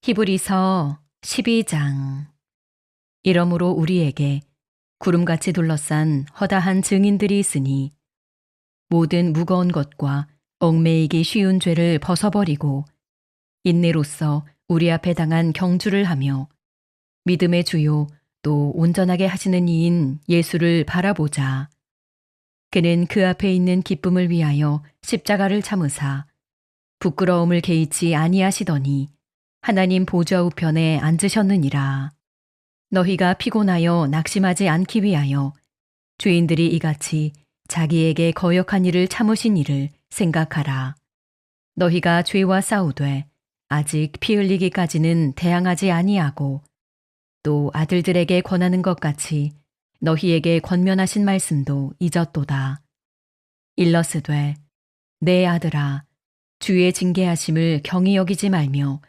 히브리서 12장. 이러므로 우리에게 구름같이 둘러싼 허다한 증인들이 있으니 모든 무거운 것과 얽매이기 쉬운 죄를 벗어버리고 인내로써 우리 앞에 당한 경주를 하며 믿음의 주요 또 온전하게 하시는 이인 예수를 바라보자. 그는 그 앞에 있는 기쁨을 위하여 십자가를 참으사 부끄러움을 개의치 아니하시더니 하나님 보좌 우편에 앉으셨느니라. 너희가 피곤하여 낙심하지 않기 위하여 죄인들이 이같이 자기에게 거역한 일을 참으신 일을 생각하라. 너희가 죄와 싸우되 아직 피 흘리기까지는 대항하지 아니하고 또 아들들에게 권하는 것 같이 너희에게 권면하신 말씀도 잊었도다. 일러스되 내 아들아 주의 징계하심을 경히 여기지 말며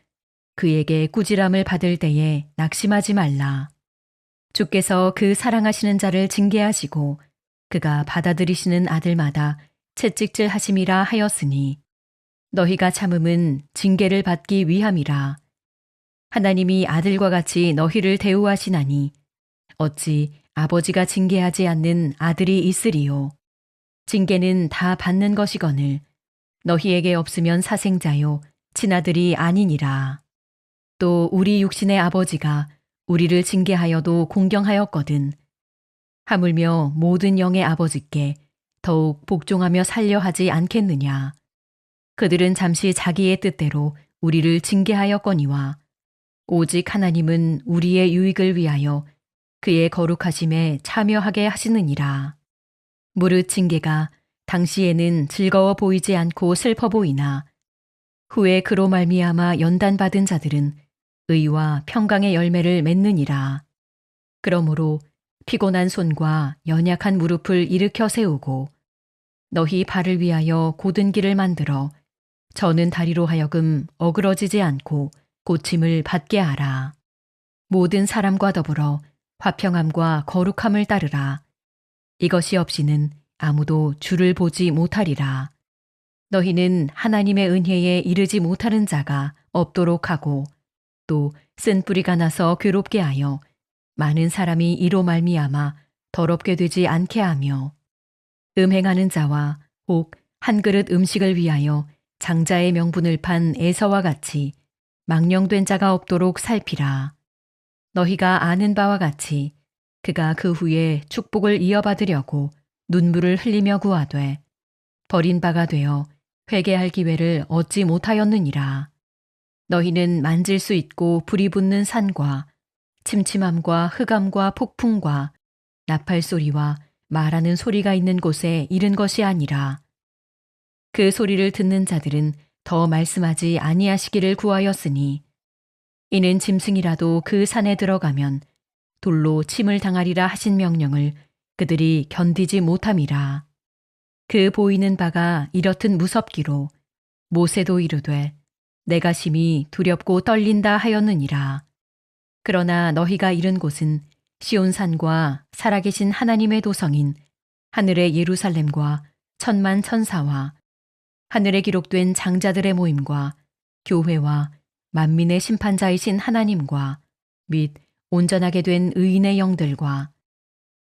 그에게 꾸지람을 받을 때에 낙심하지 말라. 주께서 그 사랑하시는 자를 징계하시고 그가 받아들이시는 아들마다 채찍질 하심이라 하였으니 너희가 참음은 징계를 받기 위함이라. 하나님이 아들과 같이 너희를 대우하시나니 어찌 아버지가 징계하지 않는 아들이 있으리요. 징계는 다 받는 것이거늘 너희에게 없으면 사생자요 친아들이 아니니라. 또 우리 육신의 아버지가 우리를 징계하여도 공경하였거든. 하물며 모든 영의 아버지께 더욱 복종하며 살려 하지 않겠느냐. 그들은 잠시 자기의 뜻대로 우리를 징계하였거니와 오직 하나님은 우리의 유익을 위하여 그의 거룩하심에 참여하게 하시느니라. 무릇 징계가 당시에는 즐거워 보이지 않고 슬퍼 보이나 후에 그로 말미암아 연단받은 자들은 의와 평강의 열매를 맺느니라. 그러므로 피곤한 손과 연약한 무릎을 일으켜 세우고 너희 발을 위하여 곧은 길을 만들어 저는 다리로 하여금 어그러지지 않고 고침을 받게 하라. 모든 사람과 더불어 화평함과 거룩함을 따르라. 이것이 없이는 아무도 주를 보지 못하리라. 너희는 하나님의 은혜에 이르지 못하는 자가 없도록 하고 또 쓴 뿌리가 나서 괴롭게 하여 많은 사람이 이로 말미암아 더럽게 되지 않게 하며 음행하는 자와 혹 한 그릇 음식을 위하여 장자의 명분을 판 에서와 같이 망령된 자가 없도록 살피라. 너희가 아는 바와 같이 그가 그 후에 축복을 이어받으려고 눈물을 흘리며 구하되 버린 바가 되어 회개할 기회를 얻지 못하였느니라. 너희는 만질 수 있고 불이 붙는 산과 침침함과 흑암과 폭풍과 나팔 소리와 말하는 소리가 있는 곳에 이른 것이 아니라 그 소리를 듣는 자들은 더 말씀하지 아니하시기를 구하였으니 이는 짐승이라도 그 산에 들어가면 돌로 침을 당하리라 하신 명령을 그들이 견디지 못함이라. 그 보이는 바가 이렇듯 무섭기로 모세도 이르되 내가 심히 두렵고 떨린다 하였느니라. 그러나 너희가 이른 곳은 시온산과 살아계신 하나님의 도성인 하늘의 예루살렘과 천만 천사와 하늘에 기록된 장자들의 모임과 교회와 만민의 심판자이신 하나님과 및 온전하게 된 의인의 영들과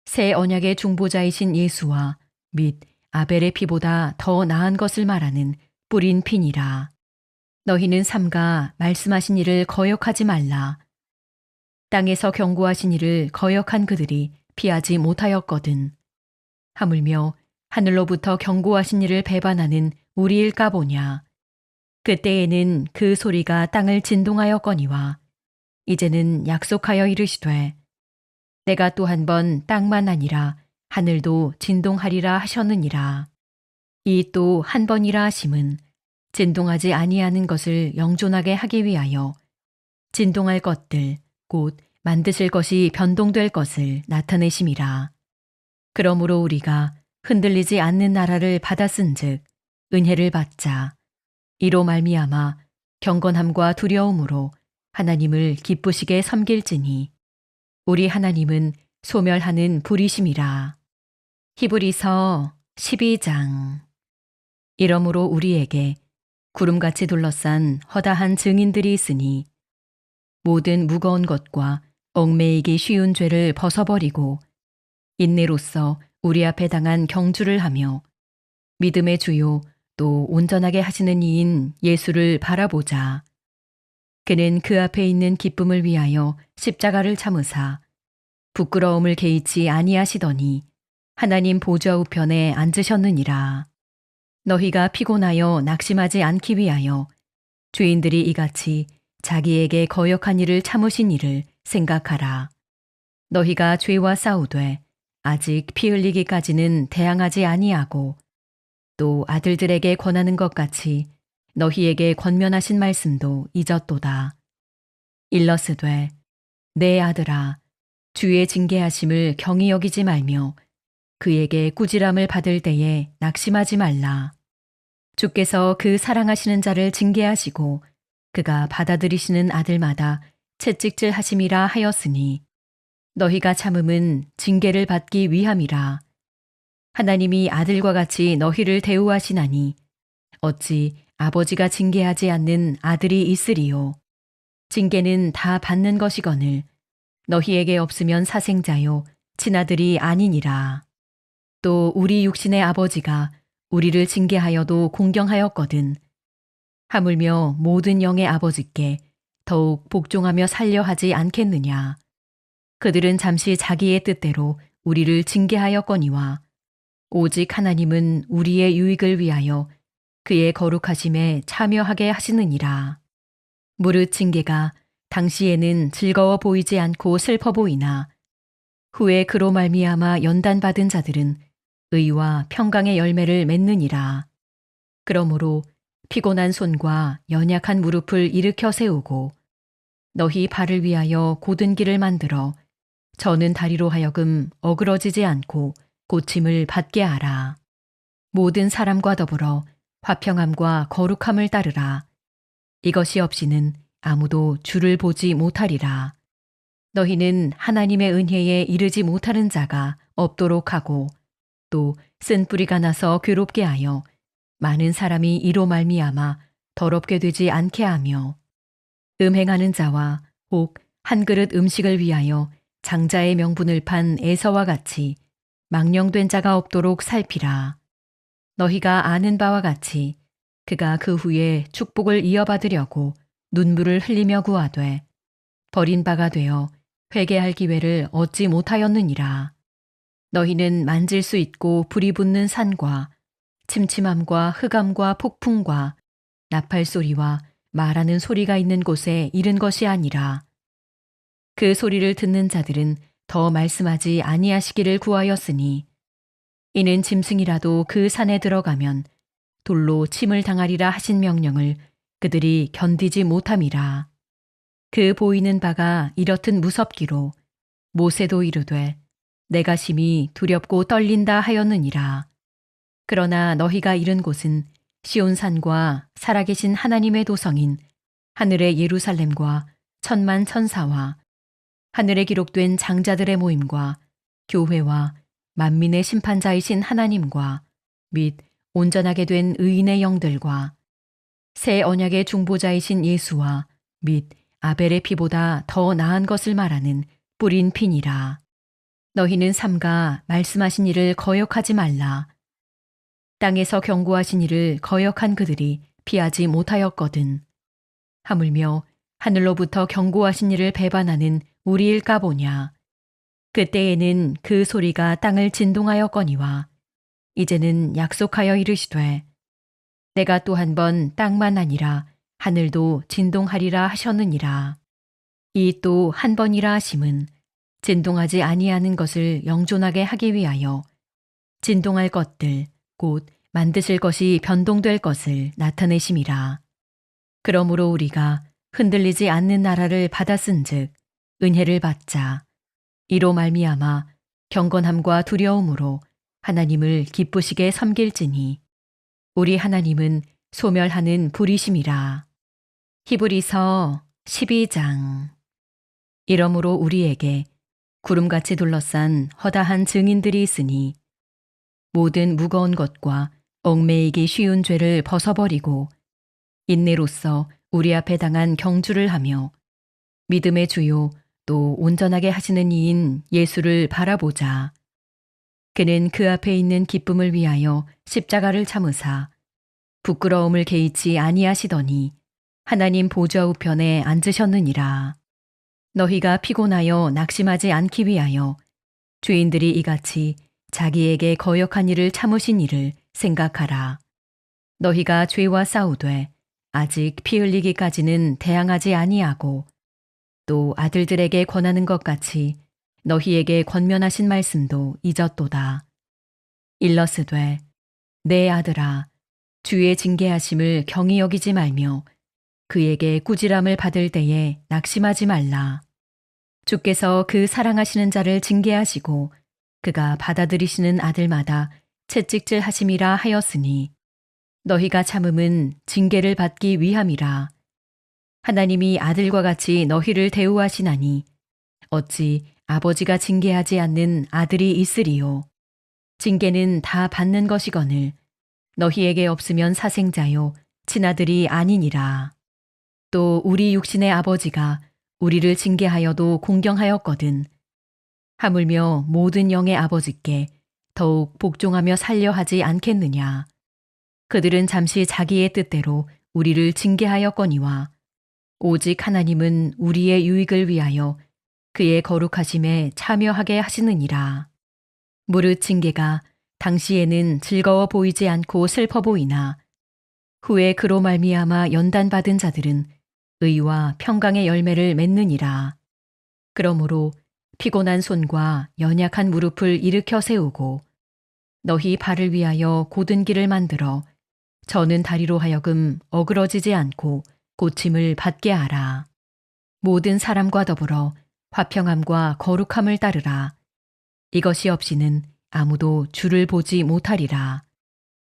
새 언약의 중보자이신 예수와 및 아벨의 피보다 더 나은 것을 말하는 뿌린 피니라. 너희는 삼가 말씀하신 이를 거역하지 말라. 땅에서 경고하신 이를 거역한 그들이 피하지 못하였거든. 하물며 하늘로부터 경고하신 이를 배반하는 우리일까 보냐. 그때에는 그 소리가 땅을 진동하였거니와 이제는 약속하여 이르시되 내가 또 한 번 땅만 아니라 하늘도 진동하리라 하셨느니라. 이 또 한 번이라 하심은 진동하지 아니하는 것을 영존하게 하기 위하여 진동할 것들 곧 만드실 것이 변동될 것을 나타내심이라. 그러므로 우리가 흔들리지 않는 나라를 받았은즉 은혜를 받자. 이로 말미암아 경건함과 두려움으로 하나님을 기쁘시게 섬길지니 우리 하나님은 소멸하는 불이심이라. 히브리서 12장. 이러므로 우리에게 구름같이 둘러싼 허다한 증인들이 있으니 모든 무거운 것과 얽매이기 쉬운 죄를 벗어버리고 인내로써 우리 앞에 당한 경주를 하며 믿음의 주요 또 온전하게 하시는 이인 예수를 바라보자. 그는 그 앞에 있는 기쁨을 위하여 십자가를 참으사 부끄러움을 개의치 아니하시더니 하나님 보좌 우편에 앉으셨느니라. 너희가 피곤하여 낙심하지 않기 위하여 죄인들이 이같이 자기에게 거역한 일을 참으신 일을 생각하라. 너희가 죄와 싸우되 아직 피 흘리기까지는 대항하지 아니하고 또 아들들에게 권하는 것 같이 너희에게 권면하신 말씀도 잊었도다. 일러스되 내 아들아 주의 징계하심을 경히 여기지 말며 그에게 꾸지람을 받을 때에 낙심하지 말라. 주께서 그 사랑하시는 자를 징계하시고 그가 받아들이시는 아들마다 채찍질 하심이라 하였으니 너희가 참음은 징계를 받기 위함이라. 하나님이 아들과 같이 너희를 대우하시나니 어찌 아버지가 징계하지 않는 아들이 있으리요. 징계는 다 받는 것이거늘 너희에게 없으면 사생자요 친아들이 아니니라. 또 우리 육신의 아버지가 우리를 징계하여도 공경하였거든. 하물며 모든 영의 아버지께 더욱 복종하며 살려 하지 않겠느냐. 그들은 잠시 자기의 뜻대로 우리를 징계하였거니와 오직 하나님은 우리의 유익을 위하여 그의 거룩하심에 참여하게 하시느니라. 무릇 징계가 당시에는 즐거워 보이지 않고 슬퍼 보이나 후에 그로 말미암아 연단받은 자들은 의와 평강의 열매를 맺느니라. 그러므로 피곤한 손과 연약한 무릎을 일으켜 세우고 너희 발을 위하여 곧은 길을 만들어 저는 다리로 하여금 어그러지지 않고 고침을 받게 하라. 모든 사람과 더불어 화평함과 거룩함을 따르라. 이것이 없이는 아무도 주를 보지 못하리라. 너희는 하나님의 은혜에 이르지 못하는 자가 없도록 하고 또 쓴 뿌리가 나서 괴롭게 하여 많은 사람이 이로 말미암아 더럽게 되지 않게 하며 음행하는 자와 혹 한 그릇 음식을 위하여 장자의 명분을 판 에서와 같이 망령된 자가 없도록 살피라. 너희가 아는 바와 같이 그가 그 후에 축복을 이어받으려고 눈물을 흘리며 구하되 버린 바가 되어 회개할 기회를 얻지 못하였느니라. 너희는 만질 수 있고 불이 붙는 산과 침침함과 흑암과 폭풍과 나팔 소리와 말하는 소리가 있는 곳에 이른 것이 아니라 그 소리를 듣는 자들은 더 말씀하지 아니하시기를 구하였으니 이는 짐승이라도 그 산에 들어가면 돌로 침을 당하리라 하신 명령을 그들이 견디지 못함이라. 그 보이는 바가 이렇듯 무섭기로 모세도 이르되 내가 심히 두렵고 떨린다 하였느니라. 그러나 너희가 이른 곳은 시온산과 살아계신 하나님의 도성인 하늘의 예루살렘과 천만 천사와 하늘에 기록된 장자들의 모임과 교회와 만민의 심판자이신 하나님과 및 온전하게 된 의인의 영들과 새 언약의 중보자이신 예수와 및 아벨의 피보다 더 나은 것을 말하는 뿌린 피니라. 너희는 삼가 말씀하신 이를 거역하지 말라. 땅에서 경고하신 이를 거역한 그들이 피하지 못하였거든. 하물며 하늘로부터 경고하신 이를 배반하는 우리일까 보냐. 그때에는 그 소리가 땅을 진동하였거니와 이제는 약속하여 이르시되 내가 또 한 번 땅만 아니라 하늘도 진동하리라 하셨느니라. 이 또 한 번이라 하심은 진동하지 아니하는 것을 영존하게 하기 위하여 진동할 것들 곧 만드실 것이 변동될 것을 나타내심이라. 그러므로 우리가 흔들리지 않는 나라를 받았은즉 은혜를 받자. 이로 말미암아 경건함과 두려움으로 하나님을 기쁘시게 섬길지니 우리 하나님은 소멸하는 불이심이라. 히브리서 12장. 이러므로 우리에게 구름같이 둘러싼 허다한 증인들이 있으니 모든 무거운 것과 얽매이기 쉬운 죄를 벗어버리고 인내로써 우리 앞에 당한 경주를 하며 믿음의 주요 또 온전하게 하시는 이인 예수를 바라보자. 그는 그 앞에 있는 기쁨을 위하여 십자가를 참으사 부끄러움을 개의치 아니하시더니 하나님 보좌 우편에 앉으셨느니라. 너희가 피곤하여 낙심하지 않기 위하여 죄인들이 이같이 자기에게 거역한 일을 참으신 일을 생각하라. 너희가 죄와 싸우되 아직 피 흘리기까지는 대항하지 아니하고 또 아들들에게 권하는 것 같이 너희에게 권면하신 말씀도 잊었도다. 일러스되 내 아들아 주의 징계하심을 경히 여기지 말며 그에게 꾸지람을 받을 때에 낙심하지 말라. 주께서 그 사랑하시는 자를 징계하시고 그가 받아들이시는 아들마다 채찍질 하심이라 하였으니 너희가 참음은 징계를 받기 위함이라. 하나님이 아들과 같이 너희를 대우하시나니 어찌 아버지가 징계하지 않는 아들이 있으리요. 징계는 다 받는 것이거늘 너희에게 없으면 사생자요 친아들이 아니니라. 또 우리 육신의 아버지가 우리를 징계하여도 공경하였거든. 하물며 모든 영의 아버지께 더욱 복종하며 살려 하지 않겠느냐. 그들은 잠시 자기의 뜻대로 우리를 징계하였거니와 오직 하나님은 우리의 유익을 위하여 그의 거룩하심에 참여하게 하시느니라. 무릇 징계가 당시에는 즐거워 보이지 않고 슬퍼 보이나 후에 그로 말미암아 연단받은 자들은 의와 평강의 열매를 맺느니라. 그러므로 피곤한 손과 연약한 무릎을 일으켜 세우고 너희 발을 위하여 곧은 길을 만들어 저는 다리로 하여금 어그러지지 않고 고침을 받게 하라. 모든 사람과 더불어 화평함과 거룩함을 따르라. 이것이 없이는 아무도 주를 보지 못하리라.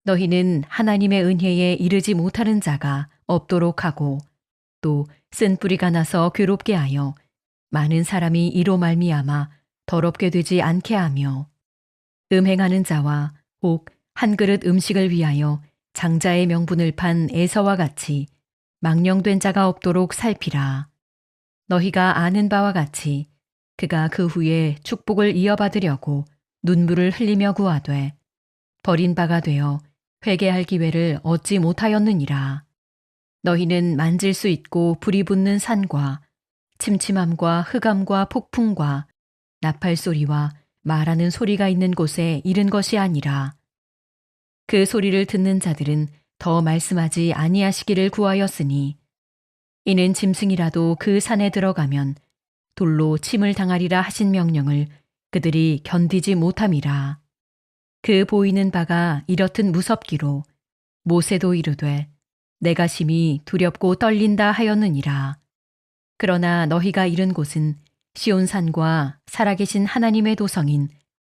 너희는 하나님의 은혜에 이르지 못하는 자가 없도록 하고 또 쓴 뿌리가 나서 괴롭게 하여 많은 사람이 이로 말미암아 더럽게 되지 않게 하며 음행하는 자와 혹 한 그릇 음식을 위하여 장자의 명분을 판 에서와 같이 망령된 자가 없도록 살피라. 너희가 아는 바와 같이 그가 그 후에 축복을 이어받으려고 눈물을 흘리며 구하되 버린 바가 되어 회개할 기회를 얻지 못하였느니라. 너희는 만질 수 있고 불이 붙는 산과 침침함과 흑암과 폭풍과 나팔 소리와 말하는 소리가 있는 곳에 이른 것이 아니라 그 소리를 듣는 자들은 더 말씀하지 아니하시기를 구하였으니 이는 짐승이라도 그 산에 들어가면 돌로 침을 당하리라 하신 명령을 그들이 견디지 못함이라. 그 보이는 바가 이렇듯 무섭기로 모세도 이르되 내가 심히 두렵고 떨린다 하였느니라. 그러나 너희가 이른 곳은 시온산과 살아계신 하나님의 도성인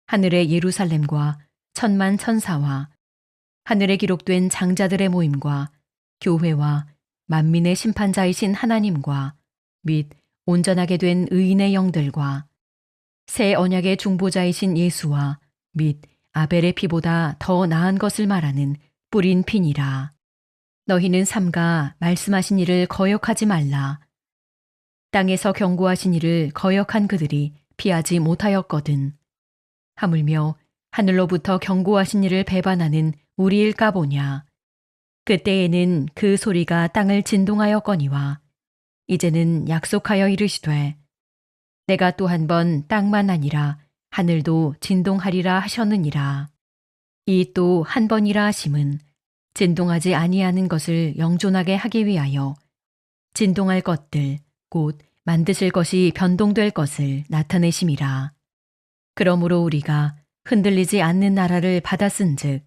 하늘의 예루살렘과 천만 천사와 하늘에 기록된 장자들의 모임과 교회와 만민의 심판자이신 하나님과 및 온전하게 된 의인의 영들과 새 언약의 중보자이신 예수와 및 아벨의 피보다 더 나은 것을 말하는 뿌린 피니라. 너희는 삼가 말씀하신 이를 거역하지 말라. 땅에서 경고하신 이를 거역한 그들이 피하지 못하였거든. 하물며 하늘로부터 경고하신 이를 배반하는 우리일까 보냐. 그때에는 그 소리가 땅을 진동하였거니와 이제는 약속하여 이르시되 내가 또 한 번 땅만 아니라 하늘도 진동하리라 하셨느니라. 이 또 한 번이라 하심은 진동하지 아니하는 것을 영존하게 하기 위하여 진동할 것들 곧 만드실 것이 변동될 것을 나타내심이라. 그러므로 우리가 흔들리지 않는 나라를 받았은즉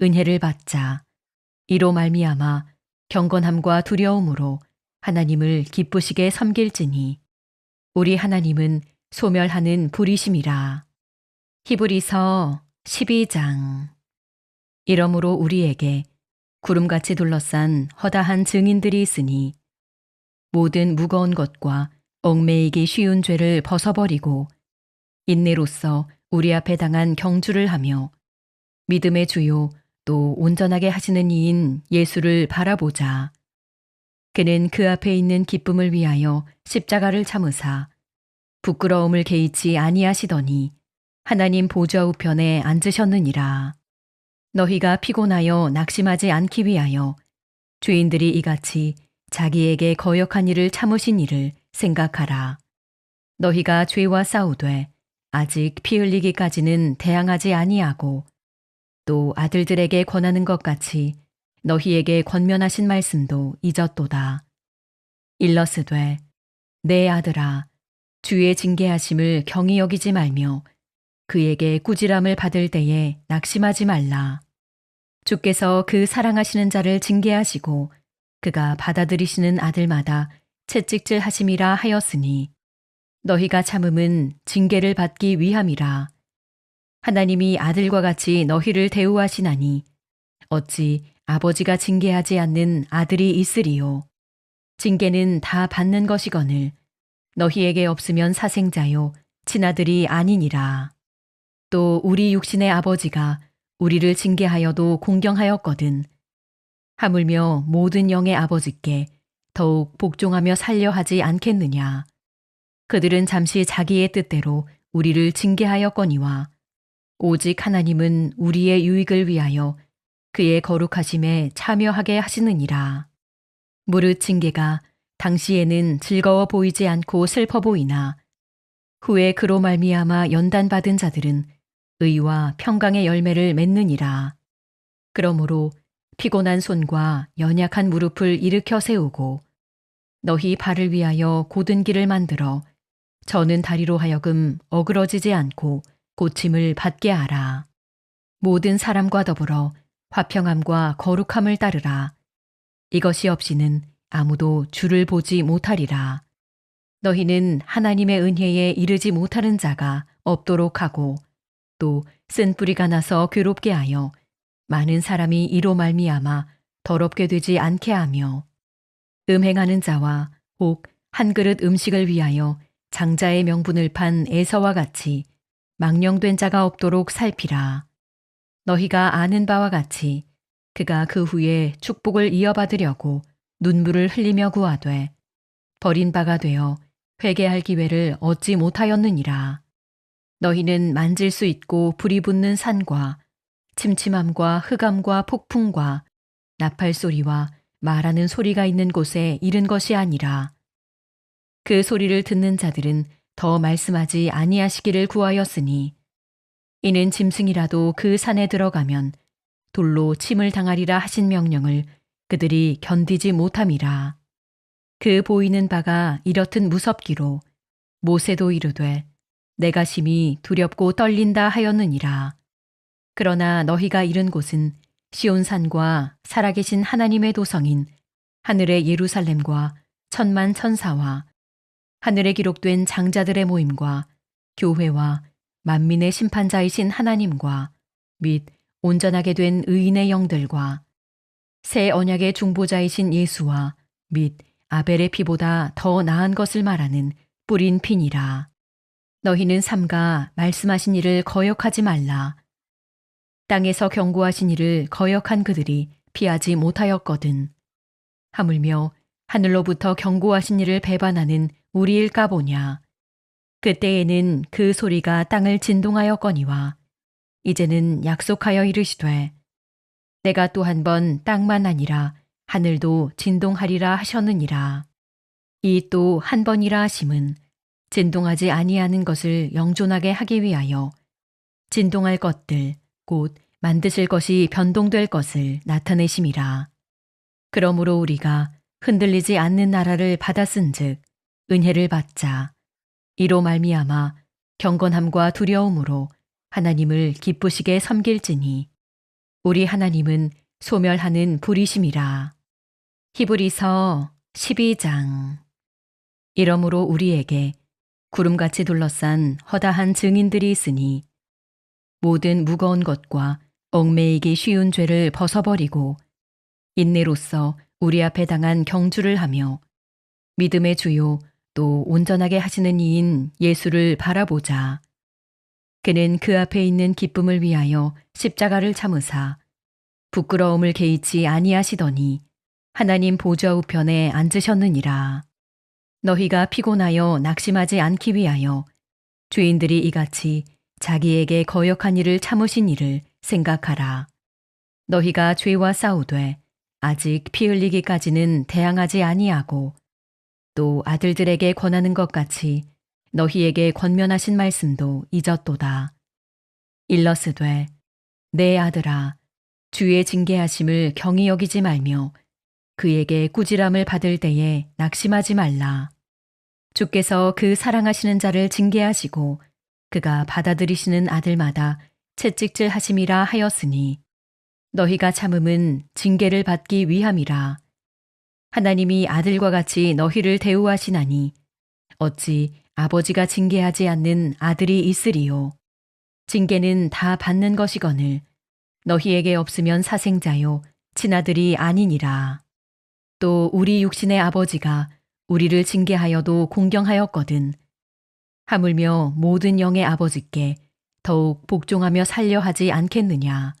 은혜를 받자. 이로 말미암아 경건함과 두려움으로 하나님을 기쁘시게 섬길지니 우리 하나님은 소멸하는 불이심이라. 히브리서 12장. 이러므로 우리에게 구름같이 둘러싼 허다한 증인들이 있으니 모든 무거운 것과 얽매이기 쉬운 죄를 벗어버리고 인내로써 우리 앞에 당한 경주를 하며 믿음의 주요 또 온전하게 하시는 이인 예수를 바라보자. 그는 그 앞에 있는 기쁨을 위하여 십자가를 참으사 부끄러움을 개의치 아니하시더니 하나님 보좌 우편에 앉으셨느니라. 너희가 피곤하여 낙심하지 않기 위하여 죄인들이 이같이 자기에게 거역한 일을 참으신 일을 생각하라. 너희가 죄와 싸우되 아직 피 흘리기까지는 대항하지 아니하고 또 아들들에게 권하는 것 같이 너희에게 권면하신 말씀도 잊었도다. 일러스되 내 아들아 주의 징계하심을 경히 여기지 말며 그에게 꾸지람을 받을 때에 낙심하지 말라. 주께서 그 사랑하시는 자를 징계하시고 그가 받아들이시는 아들마다 채찍질 하심이라 하였으니 너희가 참음은 징계를 받기 위함이라. 하나님이 아들과 같이 너희를 대우하시나니 어찌 아버지가 징계하지 않는 아들이 있으리요. 징계는 다 받는 것이거늘 너희에게 없으면 사생자요 친아들이 아니니라. 또 우리 육신의 아버지가 우리를 징계하여도 공경하였거든. 하물며 모든 영의 아버지께 더욱 복종하며 살려 하지 않겠느냐. 그들은 잠시 자기의 뜻대로 우리를 징계하였거니와 오직 하나님은 우리의 유익을 위하여 그의 거룩하심에 참여하게 하시느니라. 무릇 징계가 당시에는 즐거워 보이지 않고 슬퍼 보이나 후에 그로 말미암아 연단받은 자들은 의와 평강의 열매를 맺느니라. 그러므로 피곤한 손과 연약한 무릎을 일으켜 세우고 너희 발을 위하여 곧은 길을 만들어 저는 다리로 하여금 어그러지지 않고 고침을 받게 하라. 모든 사람과 더불어 화평함과 거룩함을 따르라. 이것이 없이는 아무도 주를 보지 못하리라. 너희는 하나님의 은혜에 이르지 못하는 자가 없도록 하고 또 쓴 뿌리가 나서 괴롭게 하여 많은 사람이 이로 말미암아 더럽게 되지 않게 하며 음행하는 자와 혹 한 그릇 음식을 위하여 장자의 명분을 판 에서와 같이 망령된 자가 없도록 살피라. 너희가 아는 바와 같이 그가 그 후에 축복을 이어받으려고 눈물을 흘리며 구하되 버린 바가 되어 회개할 기회를 얻지 못하였느니라. 너희는 만질 수 있고 불이 붙는 산과 침침함과 흑암과 폭풍과 나팔 소리와 말하는 소리가 있는 곳에 이른 것이 아니라 그 소리를 듣는 자들은 더 말씀하지 아니하시기를 구하였으니 이는 짐승이라도 그 산에 들어가면 돌로 침을 당하리라 하신 명령을 그들이 견디지 못함이라. 그 보이는 바가 이렇듯 무섭기로 모세도 이르되 내가 심히 두렵고 떨린다 하였느니라. 그러나 너희가 이른 곳은 시온산과 살아계신 하나님의 도성인 하늘의 예루살렘과 천만 천사와 하늘에 기록된 장자들의 모임과 교회와 만민의 심판자이신 하나님과 및 온전하게 된 의인의 영들과 새 언약의 중보자이신 예수와 및 아벨의 피보다 더 나은 것을 말하는 뿌린 피니라. 너희는 삼가 말씀하신 이를 거역하지 말라. 땅에서 경고하신 이를 거역한 그들이 피하지 못하였거든. 하물며 하늘로부터 경고하신 이를 배반하는 우리일까 보냐. 그때에는 그 소리가 땅을 진동하였거니와 이제는 약속하여 이르시되 내가 또 한 번 땅만 아니라 하늘도 진동하리라 하셨느니라. 이 또 한 번이라 하심은 진동하지 아니하는 것을 영존하게 하기 위하여 진동할 것들 곧 만드실 것이 변동될 것을 나타내심이라. 그러므로 우리가 흔들리지 않는 나라를 받았은즉 은혜를 받자. 이로 말미암아 경건함과 두려움으로 하나님을 기쁘시게 섬길지니 우리 하나님은 소멸하는 불이심이라. 히브리서 12장. 이러므로 우리에게 구름같이 둘러싼 허다한 증인들이 있으니 모든 무거운 것과 얽매이기 쉬운 죄를 벗어버리고 인내로써 우리 앞에 당한 경주를 하며 믿음의 주요 또 온전하게 하시는 이인 예수를 바라보자. 그는 그 앞에 있는 기쁨을 위하여 십자가를 참으사 부끄러움을 개의치 아니하시더니 하나님 보좌 우편에 앉으셨느니라. 너희가 피곤하여 낙심하지 않기 위하여 죄인들이 이같이 자기에게 거역한 일을 참으신 일을 생각하라. 너희가 죄와 싸우되 아직 피 흘리기까지는 대항하지 아니하고 또 아들들에게 권하는 것 같이 너희에게 권면하신 말씀도 잊었도다. 일러스되 내 아들아 주의 징계하심을 경히 여기지 말며 그에게 꾸지람을 받을 때에 낙심하지 말라. 주께서 그 사랑하시는 자를 징계하시고 그가 받아들이시는 아들마다 채찍질 하심이라 하였으니 너희가 참음은 징계를 받기 위함이라. 하나님이 아들과 같이 너희를 대우하시나니 어찌 아버지가 징계하지 않는 아들이 있으리요. 징계는 다 받는 것이거늘 너희에게 없으면 사생자요 친아들이 아니니라. 또 우리 육신의 아버지가 우리를 징계하여도 공경하였거든. 하물며 모든 영의 아버지께 더욱 복종하며 살려 하지 않겠느냐.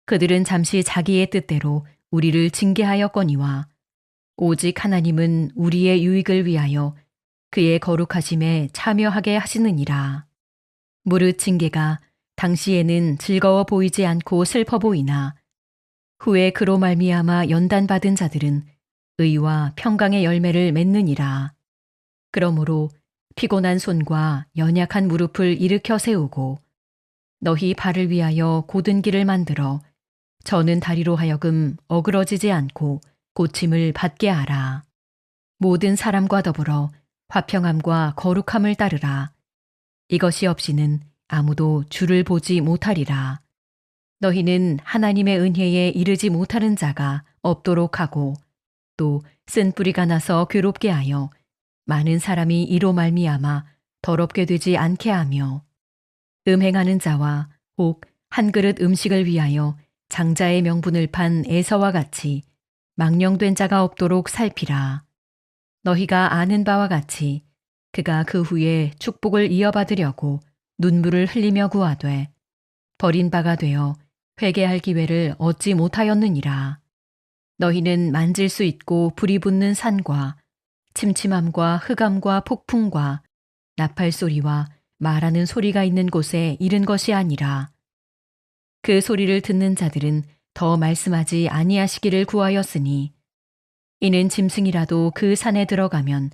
그들은 잠시 자기의 뜻대로 우리를 징계하였거니와 오직 하나님은 우리의 유익을 위하여 그의 거룩하심에 참여하게 하시느니라. 무릇 징계가 당시에는 즐거워 보이지 않고 슬퍼 보이나 후에 그로 말미암아 연단받은 자들은 의와 평강의 열매를 맺느니라. 그러므로 피곤한 손과 연약한 무릎을 일으켜 세우고 너희 발을 위하여 곧은 길을 만들어 저는 다리로 하여금 어그러지지 않고 고침을 받게 하라. 모든 사람과 더불어 화평함과 거룩함을 따르라. 이것이 없이는 아무도 주를 보지 못하리라. 너희는 하나님의 은혜에 이르지 못하는 자가 없도록 하고 또 쓴 뿌리가 나서 괴롭게 하여 많은 사람이 이로 말미암아 더럽게 되지 않게 하며 음행하는 자와 혹 한 그릇 음식을 위하여 장자의 명분을 판 에서와 같이 망령된 자가 없도록 살피라. 너희가 아는 바와 같이 그가 그 후에 축복을 이어받으려고 눈물을 흘리며 구하되 버린 바가 되어 회개할 기회를 얻지 못하였느니라. 너희는 만질 수 있고 불이 붙는 산과 침침함과 흑암과 폭풍과 나팔 소리와 말하는 소리가 있는 곳에 이른 것이 아니라 그 소리를 듣는 자들은 더 말씀하지 아니하시기를 구하였으니 이는 짐승이라도 그 산에 들어가면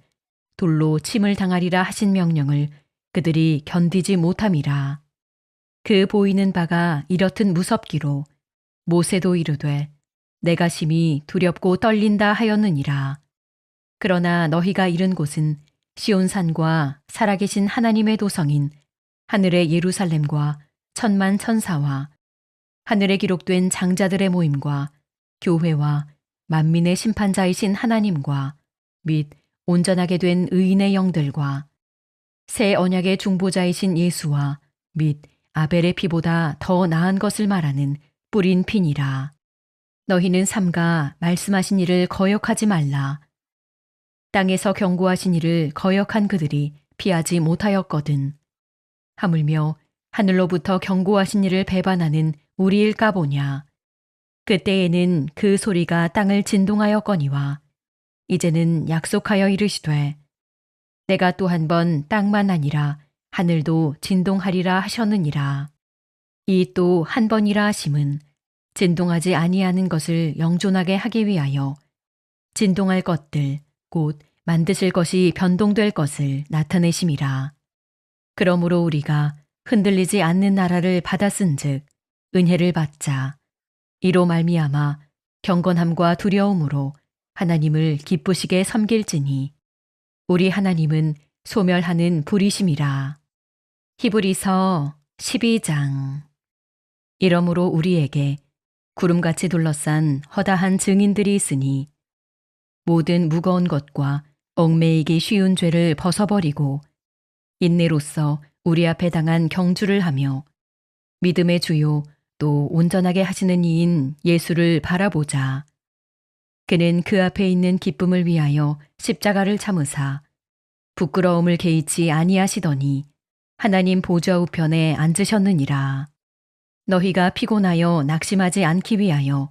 돌로 침을 당하리라 하신 명령을 그들이 견디지 못함이라. 그 보이는 바가 이렇듯 무섭기로 모세도 이르되 내가 심히 두렵고 떨린다 하였느니라. 그러나 너희가 이른 곳은 시온산과 살아계신 하나님의 도성인 하늘의 예루살렘과 천만 천사와 하늘에 기록된 장자들의 모임과 교회와 만민의 심판자이신 하나님과 및 온전하게 된 의인의 영들과 새 언약의 중보자이신 예수와 및 아벨의 피보다 더 나은 것을 말하는 뿌린 피니라. 너희는 삼가 말씀하신 이를 거역하지 말라. 땅에서 경고하신 이를 거역한 그들이 피하지 못하였거든. 하물며 하늘로부터 경고하신 이를 배반하는 우리일까 보냐. 그때에는 그 소리가 땅을 진동하였거니와 이제는 약속하여 이르시되 내가 또 한 번 땅만 아니라 하늘도 진동하리라 하셨느니라. 이 또 한 번이라 하심은 진동하지 아니하는 것을 영존하게 하기 위하여 진동할 것들 곧 만드실 것이 변동될 것을 나타내심이라. 그러므로 우리가 흔들리지 않는 나라를 받았은즉 은혜를 받자. 이로 말미암아 경건함과 두려움으로 하나님을 기쁘시게 섬길지니 우리 하나님은 소멸하는 불이심이라. 히브리서 12장. 이러므로 우리에게 구름같이 둘러싼 허다한 증인들이 있으니 모든 무거운 것과 얽매이기 쉬운 죄를 벗어버리고 인내로써 우리 앞에 당한 경주를 하며 믿음의 주요 또 온전하게 하시는 이인 예수를 바라보자. 그는 그 앞에 있는 기쁨을 위하여 십자가를 참으사 부끄러움을 개의치 아니하시더니 하나님 보좌 우편에 앉으셨느니라. 너희가 피곤하여 낙심하지 않기 위하여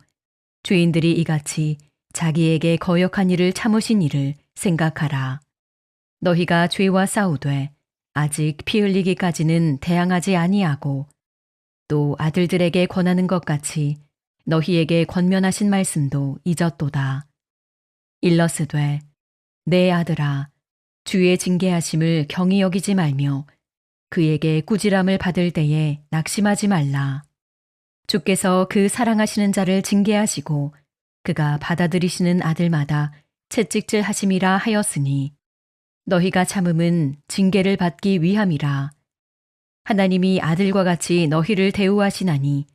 죄인들이 이같이 자기에게 거역한 일을 참으신 이를 생각하라. 너희가 죄와 싸우되 아직 피 흘리기까지는 대항하지 아니하고 또 아들들에게 권하는 것 같이 너희에게 권면하신 말씀도 잊었도다. 일러스되 내 아들아 주의 징계하심을 경히 여기지 말며 그에게 꾸지람을 받을 때에 낙심하지 말라. 주께서 그 사랑하시는 자를 징계하시고 그가 받아들이시는 아들마다 채찍질 하심이라 하였으니 너희가 참음은 징계를 받기 위함이라. 하나님이 아들과 같이 너희를 대우하시나니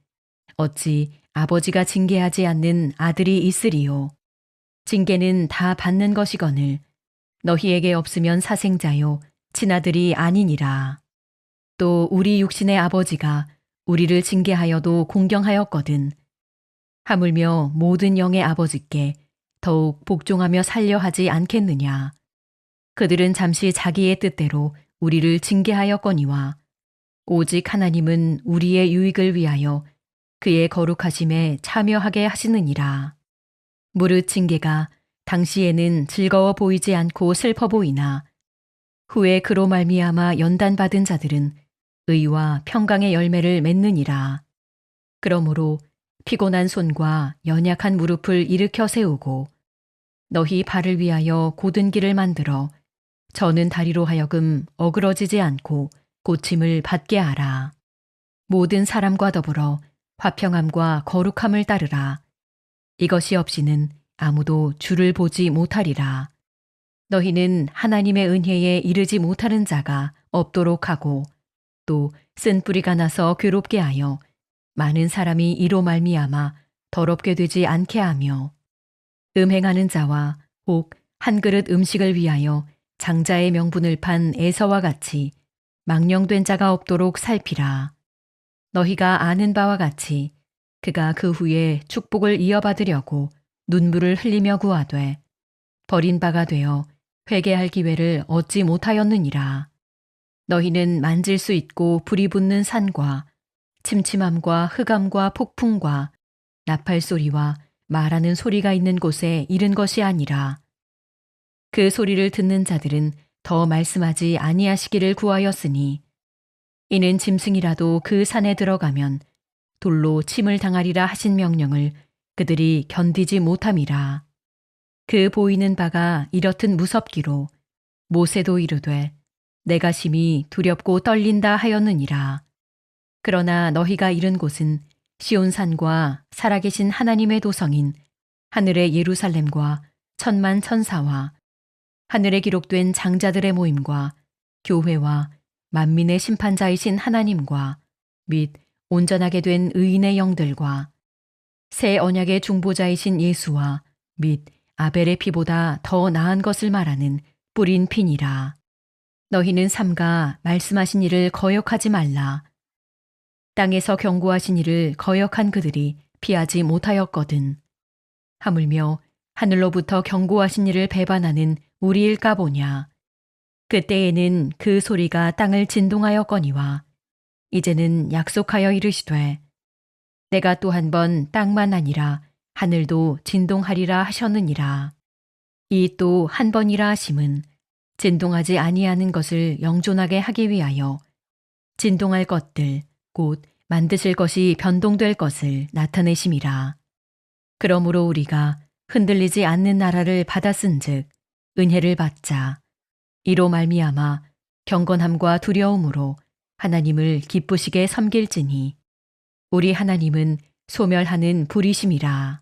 어찌 아버지가 징계하지 않는 아들이 있으리요. 징계는 다 받는 것이거늘 너희에게 없으면 사생자요 친아들이 아니니라. 또 우리 육신의 아버지가 우리를 징계하여도 공경하였거든. 하물며 모든 영의 아버지께 더욱 복종하며 살려 하지 않겠느냐. 그들은 잠시 자기의 뜻대로 우리를 징계하였거니와 오직 하나님은 우리의 유익을 위하여 그의 거룩하심에 참여하게 하시느니라. 무릇 징계가 당시에는 즐거워 보이지 않고 슬퍼 보이나 후에 그로 말미암아 연단받은 자들은 의와 평강의 열매를 맺느니라. 그러므로 피곤한 손과 연약한 무릎을 일으켜 세우고 너희 발을 위하여 곧은 길을 만들어 저는 다리로 하여금 어그러지지 않고 고침을 받게 하라. 모든 사람과 더불어 화평함과 거룩함을 따르라. 이것이 없이는 아무도 주를 보지 못하리라. 너희는 하나님의 은혜에 이르지 못하는 자가 없도록 하고 또 쓴 뿌리가 나서 괴롭게 하여 많은 사람이 이로 말미암아 더럽게 되지 않게 하며 음행하는 자와 혹 한 그릇 음식을 위하여 장자의 명분을 판 에서와 같이 망령된 자가 없도록 살피라. 너희가 아는 바와 같이 그가 그 후에 축복을 이어받으려고 눈물을 흘리며 구하되 버린 바가 되어 회개할 기회를 얻지 못하였느니라. 너희는 만질 수 있고 불이 붙는 산과 침침함과 흑암과 폭풍과 나팔 소리와 말하는 소리가 있는 곳에 이른 것이 아니라 그 소리를 듣는 자들은 더 말씀하지 아니하시기를 구하였으니 이는 짐승이라도 그 산에 들어가면 돌로 침을 당하리라 하신 명령을 그들이 견디지 못함이라. 그 보이는 바가 이렇듯 무섭기로 모세도 이르되 내가 심히 두렵고 떨린다 하였느니라. 그러나 너희가 이른 곳은 시온산과 살아계신 하나님의 도성인 하늘의 예루살렘과 천만 천사와 하늘에 기록된 장자들의 모임과 교회와 만민의 심판자이신 하나님과 및 온전하게 된 의인의 영들과 새 언약의 중보자이신 예수와 및 아벨의 피보다 더 나은 것을 말하는 뿌린 피니라. 너희는 삼가 말씀하신 이를 거역하지 말라. 땅에서 경고하신 이를 거역한 그들이 피하지 못하였거든. 하물며 하늘로부터 경고하신 이를 배반하는 우리일까 보냐. 그때에는 그 소리가 땅을 진동하였거니와 이제는 약속하여 이르시되 내가 또 한 번 땅만 아니라 하늘도 진동하리라 하셨느니라. 이 또 한 번이라 하심은 진동하지 아니하는 것을 영존하게 하기 위하여 진동할 것들 곧 만드실 것이 변동될 것을 나타내심이라. 그러므로 우리가 흔들리지 않는 나라를 받았은즉 은혜를 받자. 이로 말미암아 경건함과 두려움으로 하나님을 기쁘시게 섬길지니 우리 하나님은 소멸하는 불이심이라.